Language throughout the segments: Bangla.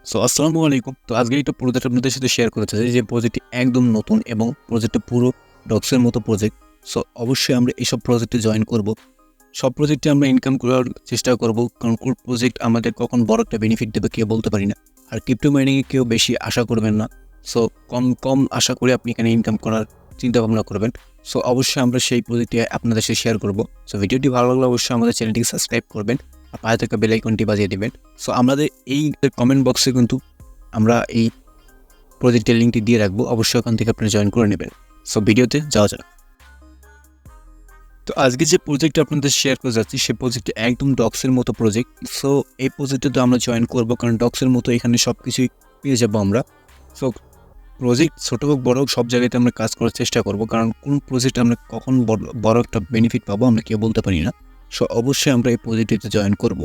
সো আসসালামু আলাইকুম। তো আজকে একটা প্রজেক্ট আপনাদের সাথে শেয়ার করতে চাই যে প্রজেক্টটি একদম নতুন এবং প্রজেক্টটা পুরো ডক্সের মতো প্রজেক্ট। সো অবশ্যই আমরা এইসব প্রজেক্টে জয়েন করব। সব প্রজেক্টে আমরা ইনকাম করার চেষ্টা করব, কারণ কোন প্রজেক্ট আমাদের কখন বড় একটা বেনিফিট দেবে কেউ বলতে পারি না। আর ক্রিপ্টো মাইনিংয়ে কেউ বেশি আশা করবেন না। সো কম আশা করে আপনি এখানে ইনকাম করার চিন্তা ভাবনা করবেন। সো অবশ্যই আমরা সেই প্রজেক্টটি আপনাদের সাথে শেয়ার করব। সো ভিডিওটি ভালো লাগলে অবশ্যই আমাদের চ্যানেলটিকে সাবস্ক্রাইব করবেন আর পাশে থাকা বেল আইকনটি বাজিয়ে দিবেন। সো আমাদের এই কমেন্ট বক্সে কিন্তু আমরা এই প্রজেক্টের লিঙ্কটি দিয়ে রাখবো, অবশ্যই ওখান থেকে আপনি জয়েন করে নেবেন। সো ভিডিওতে যাওয়া যাক। তো আজকে যে প্রজেক্টটা আপনাদের শেয়ার করে যাচ্ছি সে প্রজেক্টটা একদম ডক্সের মতো প্রজেক্ট। সো এই প্রজেক্টে তো আমরা জয়েন করবো, কারণ ডক্সের মতো এখানে সব কিছুই পেয়ে যাবো আমরা। সো প্রজেক্ট ছোটো হোক বড় হোক সব জায়গাতে আমরা কাজ করার চেষ্টা করব, কারণ কোন প্রজেক্ট আমরা কখন বড় একটা বেনিফিট পাবো আমরা কেউ বলতে পারি না। সো অবশ্যই আমরা এই প্রজেক্টটিতে জয়েন করব।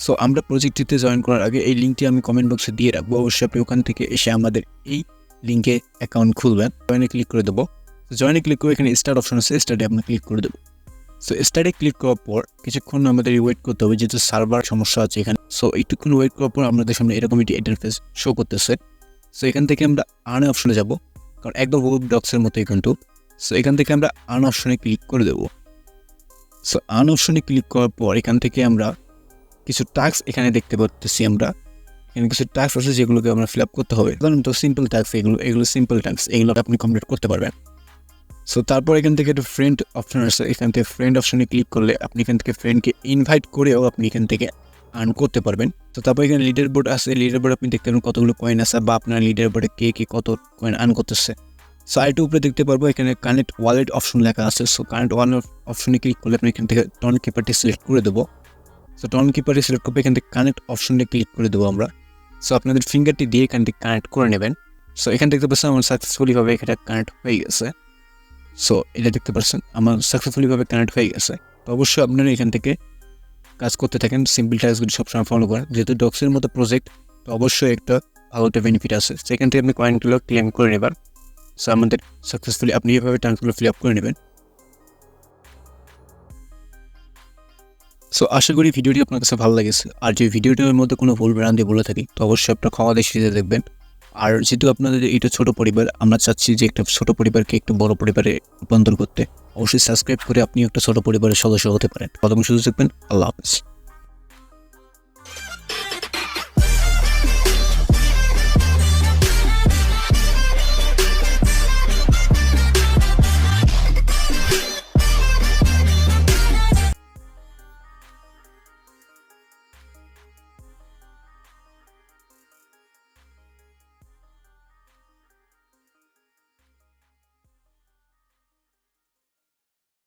সো আমরা প্রজেক্টটিতে জয়েন করার আগে এই লিঙ্কটি আমি কমেন্ট বক্সে দিয়ে রাখবো, অবশ্যই আপনি ওখান থেকে এসে আমাদের এই লিঙ্কে অ্যাকাউন্ট খুলবেন। জয়েনে ক্লিক করে দেবো। জয়েনে ক্লিক করে এখানে স্টার্ট অপশন আছে, স্টার্টে আপনি ক্লিক করে দেবো। সো স্টার্টে ক্লিক করার পর কিছুক্ষণ আমাদের ওয়েট করতে হবে, যেহেতু সার্ভার সমস্যা আছে এখানে। সো একটুক্ষণ ওয়েট করার পর আমাদের সামনে এরকম একটি ইন্টারফেস শো করতেছে। সো এখান থেকে আমরা আর্ন অপশনে যাব, কারণ একদম ডক্সের মতোই কিন্তু। সো এখান থেকে আমরা আর্ন অপশনে ক্লিক করে দেবো। সো আর্ন অপশনে ক্লিক করার পর এখান থেকে আমরা কিছু টাস্ক এখানে দেখতে পাচ্ছি। আমরা এখানে কিছু টাস্ক আছে যেগুলোকে আমরা ফিল আপ করতে হবে। সাধারণত সিম্পল টাস্ক, এগুলো সিম্পল টাস্ক, এগুলো আপনি কমপ্লিট করতে পারবেন। সো তারপর এখান থেকে একটা ফ্রেন্ড অপশন আছে, এখান থেকে ফ্রেন্ড অপশনে ক্লিক করলে আপনি এখান থেকে ফ্রেন্ডকে ইনভাইট করেও আপনি এখান থেকে আর্ন করতে পারবেন। তো তারপর এখানে লিডার বোর্ড আছে, লিডার বোর্ড আপনি দেখতে পারেন কতগুলো কয়েন আছে বা আপনার লিডার বোর্ডে কে কত কয়েন আর্ন করতেছে। সো আরেকটু উপরে দেখতে পারবো এখানে কানেক্ট ওয়ালেট অপশন লেখা আছে। সো কানেক্ট ওয়ালেট অপশনে ক্লিক করলে আপনি এখান থেকে টন কিপারটি সিলেক্ট করে দেবো। সো টন কিপারটি সিলেক্ট করবে, এখান থেকে কানেক্ট অপশনে ক্লিক করে দেবো আমরা। সো আপনাদের ফিঙ্গারটি দিয়ে এখান থেকে কানেক্ট করে নেবেন। সো এখান থেকে দেখতে পাচ্ছেন আমার সাকসেসফুলিভাবে এখানে কানেক্ট হয়ে গেছে। সো এটা দেখতে পাচ্ছেন আমার সাকসেসফুলিভাবে কানেক্ট হয়ে গেছে। তো অবশ্যই আপনারা এখান থেকে কাজ করতে থাকেন, সিম্পল টাস্কগুলি সবসময় ফলো করেন। যেহেতু ডক্সের মতো প্রজেক্ট, তো অবশ্যই একটা ভালো একটা বেনিফিট আছে। সেখান থেকে আপনি কয়েনগুলো ক্লেম করে নেবেন। সো আমাদের সাকসেসফুলি আপনি এভাবে টাস্কগুলো ফিল আপ করে নেবেন। সো আশা করি ভিডিওটি আপনার কাছে ভালো লেগেছে। আর যে ভিডিওটির মধ্যে কোনো ভুল ভ্রান্তি বলে থাকি তো অবশ্যই আপনার ক্ষমা দৃষ্টিতে দেখবেন। আর যেহেতু আপনাদের এটা ছোট পরিবার, আমরা চাচ্ছি যে একটা ছোট পরিবারকে একটু বড় পরিবারে রূপান্তর করতে। অবশ্যই সাবস্ক্রাইব করে আপনি একটা ছোট পরিবারের সদস্য হতে পারেন। কত সুযোগ দেখবেন। আল্লাহ হাফেজ।